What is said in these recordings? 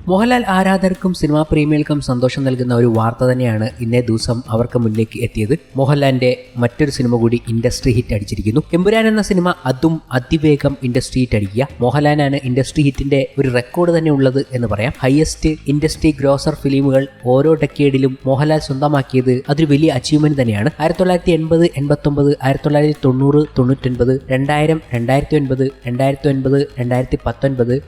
Mohanlal ആരാധകർക്കും cinema പ്രേമികൾക്കും സന്തോഷം നൽകുന്ന ഒരു വാർത്ത തന്നെയാണ് ഇന്നേ ദിവസം അവർക്ക് മുന്നിലേക്ക് എത്തിയത്. മോഹൻലാലിന്റെ മറ്റൊരു സിനിമ കൂടി ഇൻഡസ്ട്രി ഹിറ്റ് അടിച്ചിരിക്കുന്നു. എമ്പുരാൻ എന്ന സിനിമ അതും അതിവേഗം ഇൻഡസ്ട്രി ഹിറ്റ് അടിക്കുക. മോഹൻലാലാണ് ഇൻഡസ്ട്രി ഹിറ്റിന്റെ ഒരു റെക്കോർഡ് തന്നെ ഉള്ളത് എന്ന് പറയാം. ഹയസ്റ്റ് ഇൻഡസ്ട്രി ഗ്രോസർ ഫിലിമുകൾ ഓരോ ഡെക്കേഡിലും മോഹൻലാൽ സ്വന്തമാക്കിയത് അതൊരു വലിയ അച്ചീവ്മെന്റ് തന്നെയാണ്. 1980, 89, 1990, 99, 2000, 2009, 2009, 2019,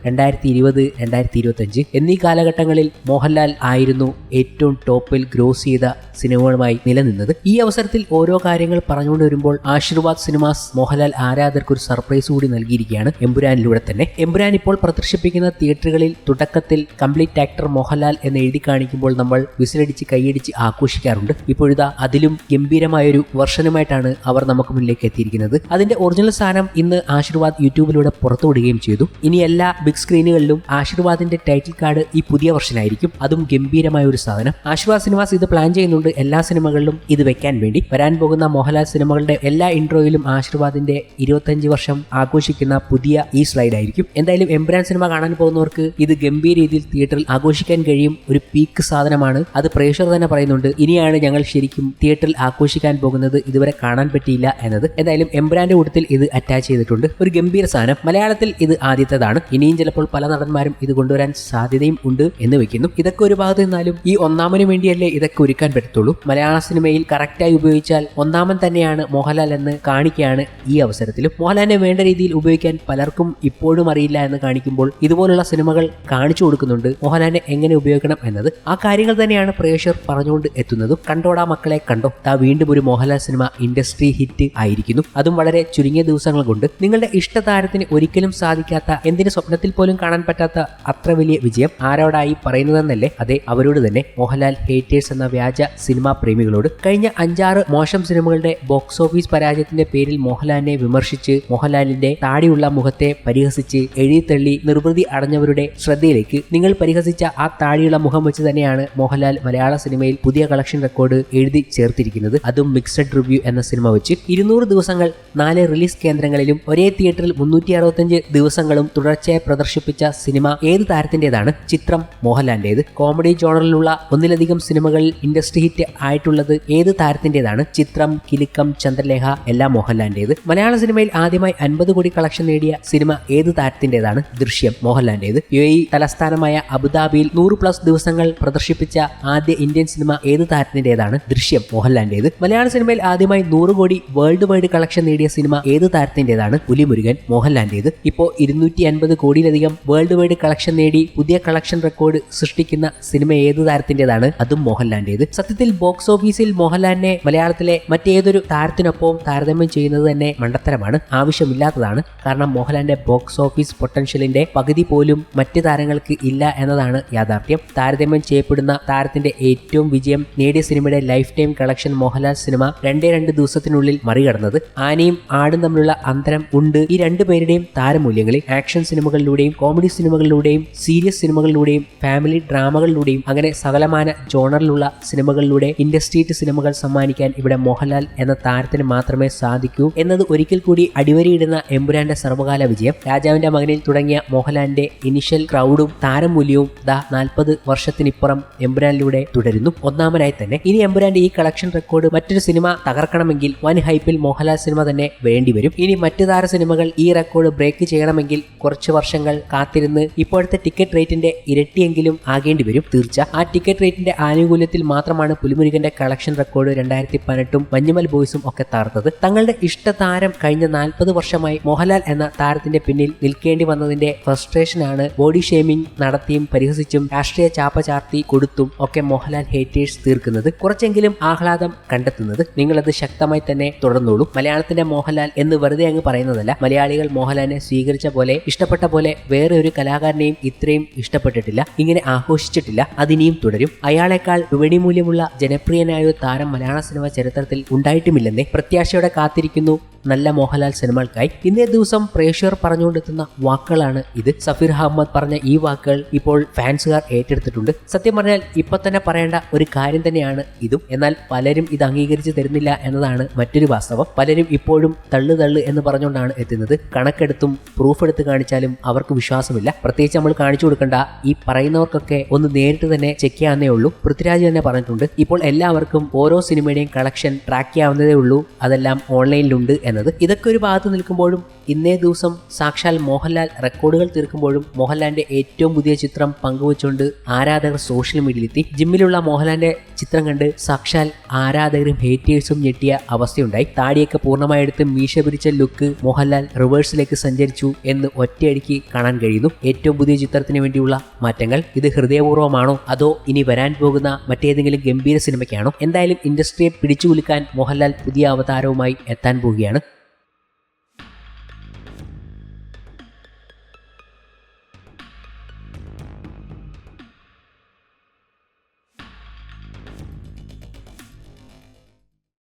2020, 2025 എന്നീ കാലഘട്ടങ്ങളിൽ മോഹൻലാൽ ആയിരുന്നു ഏറ്റവും ടോപ്പിൽ ഗ്രോസ് ചെയ്ത സിനിമകളുമായി നിലനിന്നത്. ഈ അവസരത്തിൽ ഓരോ കാര്യങ്ങൾ പറഞ്ഞുകൊണ്ട് വരുമ്പോൾ ആശീർവാദ് സിനിമാസ് മോഹൻലാൽ ആരാധകർക്ക് ഒരു സർപ്രൈസ് കൂടി നൽകിയിരിക്കുകയാണ് എമ്പുരാനിലൂടെ തന്നെ. എമ്പുരാൻ ഇപ്പോൾ പ്രദർശിപ്പിക്കുന്ന തിയേറ്ററുകളിൽ തുടക്കത്തിൽ കംപ്ലീറ്റ് ആക്ടർ മോഹൻലാൽ എന്ന് എഴുതി കാണിക്കുമ്പോൾ നമ്മൾ വിസിലടിച്ച് കൈയടിച്ച് ആഘോഷിക്കാറുണ്ട്. ഇപ്പോഴിതാ അതിലും ഗംഭീരമായൊരു വെർഷനുമായിട്ടാണ് അവർ നമുക്ക് മുന്നിലേക്ക് എത്തിയിരിക്കുന്നത്. അതിന്റെ ഒറിജിനൽ സാധനം ഇന്ന് ആശീർവാദ് യൂട്യൂബിലൂടെ പുറത്തുവിടുകയും ചെയ്തു. ഇനി എല്ലാ ബിഗ് സ്ക്രീനുകളിലും ആശീർവാദിന്റെ ടൈറ്റിൽ കാർഡ് ഈ പുതിയ വെർഷനായിരിക്കും. അതും ഗംഭീരമായ ഒരു സാധനം. ആശീർവാദ് സിനിമാസ് ഇത് പ്ലാൻ ചെയ്യുന്നുണ്ട് എല്ലാ സിനിമകളിലും ഇത് വെക്കാൻ വേണ്ടി. വരാൻ പോകുന്ന മോഹൻലാൽ സിനിമകളുടെ എല്ലാ ഇൻട്രോയിലും ആശീർവാദിന്റെ 25 വർഷം ആഘോഷിക്കുന്ന പുതിയ ഈ സ്ലൈഡ് ആയിരിക്കും. എന്തായാലും എമ്പുരാൻ സിനിമ കാണാൻ പോകുന്നവർക്ക് ഇത് ഗംഭീര രീതിയിൽ തിയേറ്ററിൽ ആഘോഷിക്കാൻ കഴിയും. ഒരു പീക്ക് സാധനമാണ്. അത് പ്രേക്ഷകർ തന്നെ പറയുന്നുണ്ട്. ഇനിയാണ് ഞങ്ങൾ ശരിക്കും തിയേറ്ററിൽ ആഘോഷിക്കാൻ പോകുന്നത്, ഇതുവരെ കാണാൻ പറ്റിയില്ല എന്നത്. എന്തായാലും എമ്പുരാന്റെ കൂട്ടത്തിൽ ഇത് അറ്റാച്ച് ചെയ്തിട്ടുണ്ട്. ഒരു ഗംഭീര സാധനം. മലയാളത്തിൽ ഇത് ആദ്യത്തേതാണ്. ഇനിയും ചിലപ്പോൾ പല നടന്മാരും ഇത് കൊണ്ടുവരാൻ സാധ്യതയും ഉണ്ട് എന്ന് വെക്കുന്നു. ഇതൊക്കെ ഒരു ഭാഗത്ത് നിന്നാലും ഈ ഒന്നാമന് വേണ്ടിയല്ലേ ഇതൊക്കെ ഒരുക്കാൻ പറ്റത്തുള്ളൂ. മലയാള സിനിമയിൽ കറക്റ്റായി ഉപയോഗിച്ചാൽ ഒന്നാമൻ തന്നെയാണ് മോഹൻലാൽ എന്ന് കാണിക്കുകയാണ് ഈ അവസരത്തിലും. മോഹൻലാലിനെ വേണ്ട രീതിയിൽ ഉപയോഗിക്കാൻ പലർക്കും ഇപ്പോഴും അറിയില്ല എന്ന് കാണിക്കുമ്പോൾ ഇതുപോലുള്ള സിനിമകൾ കാണിച്ചു കൊടുക്കുന്നുണ്ട് മോഹൻലാലിനെ എങ്ങനെ ഉപയോഗിക്കണം എന്നത്. ആ കാര്യങ്ങൾ തന്നെയാണ് പ്രേക്ഷകർ പറഞ്ഞുകൊണ്ട് എത്തുന്നതും. കണ്ടോടാ മക്കളെ കണ്ടോ, വീണ്ടും ഒരു മോഹൻലാൽ സിനിമ ഇൻഡസ്ട്രി ഹിറ്റ് ആയിരിക്കുന്നു. അതും വളരെ ചുരുങ്ങിയ ദിവസങ്ങൾ കൊണ്ട്. നിങ്ങളുടെ ഇഷ്ടതാരത്തിന് ഒരിക്കലും സാധിക്കാത്ത, എന്തിന് സ്വപ്നത്തിൽ പോലും കാണാൻ പറ്റാത്ത അത്ര വലിയ വിജയം ആരോടായി പറയുന്നതെന്നല്ലേ? അതെ, അവരോട് തന്നെ. മോഹൻലാൽ ഹേറ്റേഴ്സ് എന്ന വ്യാജ സിനിമാ പ്രേമികളോട്. കഴിഞ്ഞ 5-6 മോശം സിനിമകളുടെ ബോക്സ് ഓഫീസ് പരാജയത്തിന്റെ പേരിൽ മോഹൻലാലിനെ വിമർശിച്ച്, മോഹൻലാലിന്റെ താടിയുള്ള മുഖത്തെ പരിഹസിച്ച് എഴുതിത്തള്ളി നിർവൃതി അടഞ്ഞവരുടെ ശ്രദ്ധയിലേക്ക് നിങ്ങൾ പരിഹസിച്ച ആ താടിയുള്ള മുഖം വെച്ച് തന്നെയാണ് മോഹൻലാൽ മലയാള സിനിമയിൽ പുതിയ കളക്ഷൻ റെക്കോർഡ് എഴുതി ചേർത്തിരിക്കുന്നത്. അതും മിക്സഡ് റിവ്യൂ എന്ന സിനിമ വെച്ച് 200 ദിവസങ്ങൾ 4 റിലീസ് കേന്ദ്രങ്ങളിലും ഒരേ തിയേറ്ററിൽ 365 ദിവസങ്ങളും തുടർച്ചയായി പ്രദർശിപ്പിച്ച സിനിമ ഏത് താരത്തിന്റേതാണ്? ചിത്രം മോഹൻലാലിന്റേത്. കോമഡി ജോണറിലുള്ള ഒന്നിലധികം സിനിമകളിൽ ഇൻഡസ്ട്രി ഹിറ്റ് ആയിട്ടുള്ളത് ഏത് താരത്തിന്റേതാണ്? ചിത്രം, കിലുക്കം, ചന്ദ്രലേഖ എല്ലാം മോഹൻലാലിന്റേത്. മലയാള സിനിമയിൽ ആദ്യമായി 50 കോടി കളക്ഷൻ നേടിയ സിനിമ ഏത് താരത്തിന്റേതാണ്? ദൃശ്യം, മോഹൻലാലിന്റേത്. UAE തലസ്ഥാനമായ അബുദാബിയിൽ 100+ ദിവസങ്ങൾ പ്രദർശിപ്പിച്ച ആദ്യ ഇന്ത്യൻ സിനിമ ഏത് താരത്തിന്റേതാണ്? ദൃശ്യം, മോഹൻലാലിന്റേത്. മലയാള സിനിമയിൽ ആദ്യമായി 100 കോടി വേൾഡ് വൈഡ് കളക്ഷൻ നേടിയ സിനിമ ഏത് താരത്തിന്റേതാണ്? പുലിമുരുകൻ, മോഹൻലാലിന്റേത്. ഇപ്പോൾ 250 കോടിയിലധികം വേൾഡ് വൈഡ് കളക്ഷൻ നേടി പുതിയ കളക്ഷൻ റെക്കോർഡ് സൃഷ്ടിക്കുന്ന സിനിമ ഏത് താരത്തിന്റേതാണ്? അതും മോഹൻലാലിന്റേത്. സത്യത്തിൽ ബോക്സ് ഓഫീസിൽ മോഹൻലാലിനെ മലയാളത്തിലെ മറ്റേതൊരു താരത്തിനൊപ്പം താരതമ്യം ചെയ്യുന്നത് തന്നെ മണ്ടത്തരമാണ്, ആവശ്യമില്ലാത്തതാണ്. കാരണം മോഹൻലാലിന്റെ ബോക്സ് ഓഫീസ് പൊട്ടൻഷ്യലിന്റെ പകുതി പോലും മറ്റ് താരങ്ങൾക്ക് ഇല്ല എന്നതാണ് യാഥാർത്ഥ്യം. താരതമ്യം ചെയ്യപ്പെടുന്ന താരത്തിന്റെ ഏറ്റവും വിജയം നേടിയ സിനിമയുടെ life time collection Mohanlal cinema 2 ദിവസത്തിനുള്ളിൽ മറികടന്നത്. ആനയും ആടും തമ്മിലുള്ള അന്തരം ഉണ്ട് ഈ രണ്ടുപേരുടെയും താരമൂല്യങ്ങളിൽ. ആക്ഷൻ സിനിമകളിലൂടെയും കോമഡി സിനിമകളിലൂടെയും സീരിയസ് സിനിമകളിലൂടെയും ഫാമിലി ഡ്രാമകളിലൂടെയും അങ്ങനെ സകലമാന ജോണറിലുള്ള സിനിമകളിലൂടെ ഇൻഡസ്ട്രി സിനിമകൾ സമ്മാനിക്കാൻ ഇവിടെ മോഹൻലാൽ എന്ന താരത്തിന് മാത്രമേ സാധിക്കൂ എന്നത് ഒരിക്കൽ കൂടി അടിവരയിടുന്ന എമ്പുരാന്റെ സർവകാല വിജയം. രാജാവിന്റെ മകനിൽ തുടങ്ങിയ മോഹൻലാലിന്റെ ഇനിഷ്യൽ ക്രൗഡും താരമൂല്യവും 40 വർഷത്തിനിപ്പുറം എമ്പുരാനിലൂടെ തുടരുന്നു, ഒന്നാമനായി തന്നെ. ഇനി എമ്പുരാന്റെ ഈ കളക്ഷൻ റെക്കോർഡ് മറ്റൊരു സിനിമ തകർക്കണമെങ്കിൽ വൻ ഹൈപ്പിൽ മോഹൻലാൽ സിനിമ തന്നെ വേണ്ടിവരും. ഇനി മറ്റു താര സിനിമകൾ ഈ റെക്കോർഡ് ബ്രേക്ക് ചെയ്യണമെങ്കിൽ കുറച്ച് വർഷങ്ങൾ കാത്തിരുന്ന് ഇപ്പോഴത്തെ ടിക്കറ്റ് റേറ്റിന്റെ ഇരട്ടിയെങ്കിലും ആകേണ്ടി വരും തീർച്ച. ആ ടിക്കറ്റ് റേറ്റിന്റെ ആനുകൂല്യത്തിൽ മാത്രമാണ് പുലിമുരുകന്റെ കളക്ഷൻ റെക്കോർഡ് 2018 മഞ്ഞുമൽ ബോയ്സും ഒക്കെ തകർത്തത്. തങ്ങളുടെ ഇഷ്ടതാരം കഴിഞ്ഞ 40 വർഷമായി മോഹൻലാൽ എന്ന താരത്തിന്റെ പിന്നിൽ നിൽക്കേണ്ടി വന്നതിന്റെ ഫ്രസ്ട്രേഷനാണ് ബോഡി ഷേമിംഗ് നടത്തിയും പരിഹസിച്ചും രാഷ്ട്രീയ ചാപ്പ ചാർത്തി കൊടുത്തും ഒക്കെ മോഹൻലാൽ ഹേറ്റേഴ്സ് തീർക്കുന്നത്. കുറച്ചെങ്കിലും ആഹ്ലാദം കണ്ടെത്തുന്നത്. നിങ്ങളത് ശക്തമായി തന്നെ തുടർന്നോളൂ. മലയാളത്തിന്റെ മോഹൻലാൽ എന്ന് വെറുതെ അങ്ങ് പറയുന്നതല്ല. മലയാളികൾ മോഹൻലാലിനെ സ്വീകരിച്ച പോലെ, ഇഷ്ടപ്പെട്ട പോലെ വേറെ ഒരു കലാകാരനെയും ഇത്രയും ഇഷ്ടപ്പെട്ടിട്ടില്ല, ഇങ്ങനെ ആഘോഷിച്ചിട്ടില്ല. അതിനിയും തുടരും. അയാളെക്കാൾ വിപണിമൂല്യമുള്ള ജനപ്രിയനായ ഒരു താരം മലയാള സിനിമ ചരിത്രത്തിൽ ഉണ്ടായിട്ടുമില്ലെന്നേ. പ്രത്യാശയോടെ കാത്തിരിക്കുന്നു നല്ല മോഹൻലാൽ സിനിമകൾക്കായി. ഇന്നേ ദിവസം പ്രേക്ഷകർ പറഞ്ഞുകൊണ്ടെത്തുന്ന വാക്കുകളാണ് ഇത്. സഫീർ അഹമ്മദ് പറഞ്ഞ ഈ വാക്കുകൾ ഇപ്പോൾ ഫാൻസുകാർ ഏറ്റെടുത്തിട്ടുണ്ട്. സത്യം പറഞ്ഞാൽ ഇപ്പൊ തന്നെ പറയേണ്ട ഒരു കാര്യം തന്നെയാണ് ഇതും. എന്നാൽ പലരും ഇത് അംഗീകരിച്ച് തരുന്നില്ല എന്നതാണ് മറ്റൊരു വാസ്തവം. പലരും ഇപ്പോഴും തള്ളു എന്ന് പറഞ്ഞുകൊണ്ടാണ് എത്തുന്നത്. കണക്കെടുത്തും പ്രൂഫ് എടുത്ത് കാണിച്ചാലും അവർക്ക് വിശ്വാസമില്ല. പ്രത്യേകിച്ച് നമ്മൾ കാണിച്ചു കൊടുക്കേണ്ട, ഈ പറയുന്നവർക്കൊക്കെ ഒന്ന് നേരിട്ട് തന്നെ ചെക്ക് ചെയ്യാവുന്നേ ഉള്ളൂ. പൃഥ്വിരാജ് തന്നെ പറഞ്ഞിട്ടുണ്ട്, ഇപ്പോൾ എല്ലാവർക്കും ഓരോ സിനിമയുടെയും കളക്ഷൻ ട്രാക്ക് ചെയ്യാവുന്നതേ ഉള്ളൂ, അതെല്ലാം ഓൺലൈനിലുണ്ട് എന്നത്. ഇതൊക്കെ ഒരു ഭാഗത്ത് നിൽക്കുമ്പോഴും ഇന്നേ ദിവസം സാക്ഷാൽ മോഹൻലാൽ റെക്കോർഡുകൾ തീർക്കുമ്പോഴും മോഹൻലാലിന്റെ ഏറ്റവും പുതിയ ചിത്രം പങ്കുവച്ചുകൊണ്ട് ആരാധകർ സോഷ്യൽ മീഡിയയിലെത്തി. ജിമ്മിലുള്ള മോഹൻലാലിന്റെ ചിത്രം കണ്ട് സാക്ഷാൽ ആരാധകരും ഹേറ്റേഴ്സും ഞെട്ടിയ അവസ്ഥയുണ്ടായി. താടിയൊക്കെ പൂർണ്ണമായി എടുത്ത് മീശ പിരിച്ച ലുക്ക് മോഹൻലാൽ റിവേഴ്സിലേക്ക് സഞ്ചരിച്ചു എന്ന് ഒറ്റയടിക്ക് കാണാൻ കഴിയുന്നു. ഏറ്റവും പുതിയ ചിത്രത്തിന് വേണ്ടിയുള്ള മാറ്റങ്ങൾ ഇത് ഹൃദയപൂർവ്വമാണോ അതോ ഇനി വരാൻ പോകുന്ന മറ്റേതെങ്കിലും ഗംഭീര സിനിമയ്ക്കാണോ? എന്തായാലും ഇൻഡസ്ട്രിയെ പിടിച്ചുകുലുക്കാൻ മോഹൻലാൽ പുതിയ അവതാരവുമായി എത്താൻ പോവുകയാണ്.